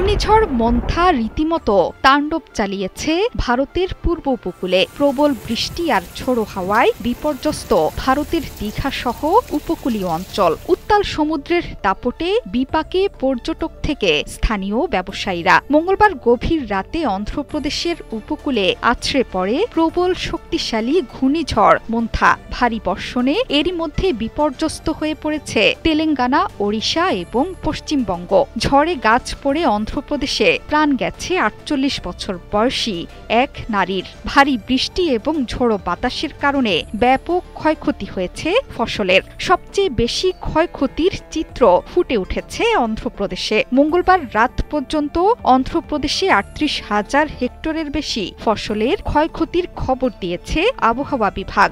ঘূর্ণিঝড় মন্থা রীতিমতো তাণ্ডব চালিয়েছে ভারতের পূর্ব উপকূলে। প্রবল বৃষ্টি আর ঝোড়ো হাওয়ায় বিপর্যস্ত ভারতের দীঘা সহ উপকূলীয় অঞ্চল। উত্তাল সমুদ্রের দাপটে বিপাকে পর্যটক থেকে স্থানীয় ব্যবসায়ীরা। মঙ্গলবার গভীর রাতে অন্ধ্রপ্রদেশের উপকূলে আছড়ে পড়ে প্রবল শক্তিশালী ঘূর্ণিঝড় মন্থা। ভারী বর্ষণে এরই মধ্যে বিপর্যস্ত হয়ে পড়েছে তেলেঙ্গানা, ওড়িশা এবং পশ্চিমবঙ্গ। ঝড়ে গাছ পড়ে অন্ধ্রপ্রদেশে প্রাণ গেছে ৪৮ বছর বয়সী এক নারীর। ভারী বৃষ্টি এবং ঝোড়ো বাতাসের কারণে ব্যাপক ক্ষয়ক্ষতি হয়েছে ফসলের। সবচেয়ে বেশি ক্ষয়ক্ষতির চিত্র ফুটে উঠেছে অন্ধ্রপ্রদেশে। মঙ্গলবার রাত পর্যন্ত অন্ধ্রপ্রদেশে ৩৮,০০০ হেক্টরের বেশি ফসলের ক্ষয়ক্ষতির খবর দিয়েছে আবহাওয়া বিভাগ।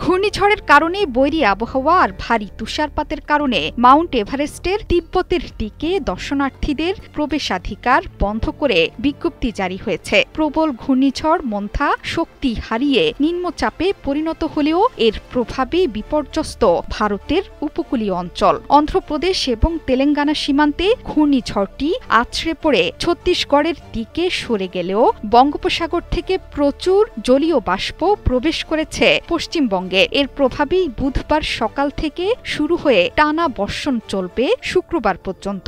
ঘূর্ণিঝড়ের কারণে বৈরী আবহাওয়া আর ভারী তুষারপাতের কারণে মাউন্ট এভারেস্টের তিব্বতের দিকে দর্শনার্থীদের প্রবেশাধিকার বন্ধ করে বিজ্ঞপ্তি জারি হয়েছে। প্রবল ঘূর্ণিঝড় মন্থা শক্তি হারিয়ে নিম্নচাপে পরিণত হলেও এর প্রভাবে বিপর্যস্ত ভারতের উপকূলীয় অঞ্চল। অন্ধ্রপ্রদেশ এবং তেলেঙ্গানা সীমান্তে ঘূর্ণিঝড়টি আছড়ে পড়ে ছত্তিশগড়ের দিকে সরে গেলেও বঙ্গোপসাগর থেকে প্রচুর জলীয় বাষ্প প্রবেশ করেছে পশ্চিমবঙ্গে। এর প্রভাবেই বুধবার সকাল থেকে শুরু হয়ে টানা বর্ষণ চলবে শুক্রবার পর্যন্ত।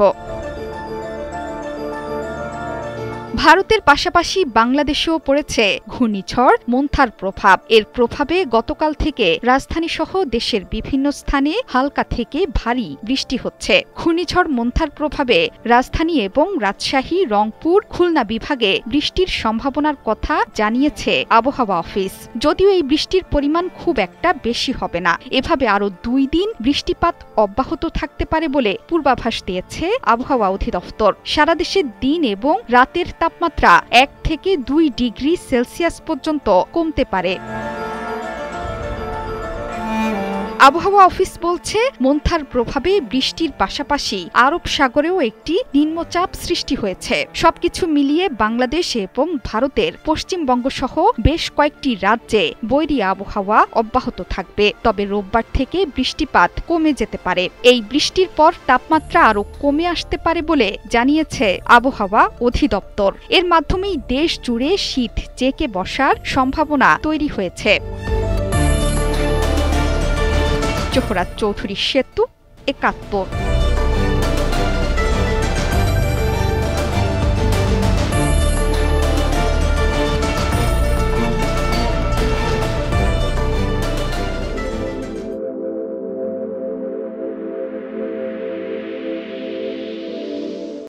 ভারতের পাশাপাশি বাংলাদেশেও পড়েছে ঘূর্ণিঝড় মন্থার প্রভাব। এর প্রভাবে গতকাল থেকে রাজধানীসহ দেশের বিভিন্ন স্থানে হালকা থেকে ভারী বৃষ্টি হচ্ছে। ঘূর্ণিঝড় মন্থার প্রভাবে রাজধানী এবং রাজশাহী, রংপুর, খুলনা বিভাগে বৃষ্টির সম্ভাবনার কথা জানিয়েছে আবহাওয়া অফিস। যদিও এই বৃষ্টির পরিমাণ খুব একটা বেশি হবে না। এভাবে আরও ২ দিন বৃষ্টিপাত অব্যাহত থাকতে পারে বলে পূর্বাভাস দিয়েছে আবহাওয়া অধিদপ্তর। সারা দেশে দিন এবং রাতের তাপমাত্রা ১ থেকে ২ ডিগ্রি সেলসিয়াস পর্যন্ত কমতে পারে। আবহাওয়া অফিস বলছে, মন্থার প্রভাবে বৃষ্টির পাশাপাশি আরব সাগরেও একটি নিম্নচাপ সৃষ্টি হয়েছে। সবকিছু মিলিয়ে বাংলাদেশ এবং ভারতের পশ্চিমবঙ্গ সহ বেশ কয়েকটি রাজ্যে বৈরী আবহাওয়া অব্যাহত থাকবে। তবে রোববার থেকে বৃষ্টিপাত কমে যেতে পারে। এই বৃষ্টির পর তাপমাত্রা আরও কমে আসতে পারে বলে জানিয়েছে আবহাওয়া অধিদপ্তর। এর মাধ্যমেই দেশ জুড়ে শীত জেঁকে বসার সম্ভাবনা তৈরি হয়েছে। জোহরাত চৌধুরী, সেতু ৭১।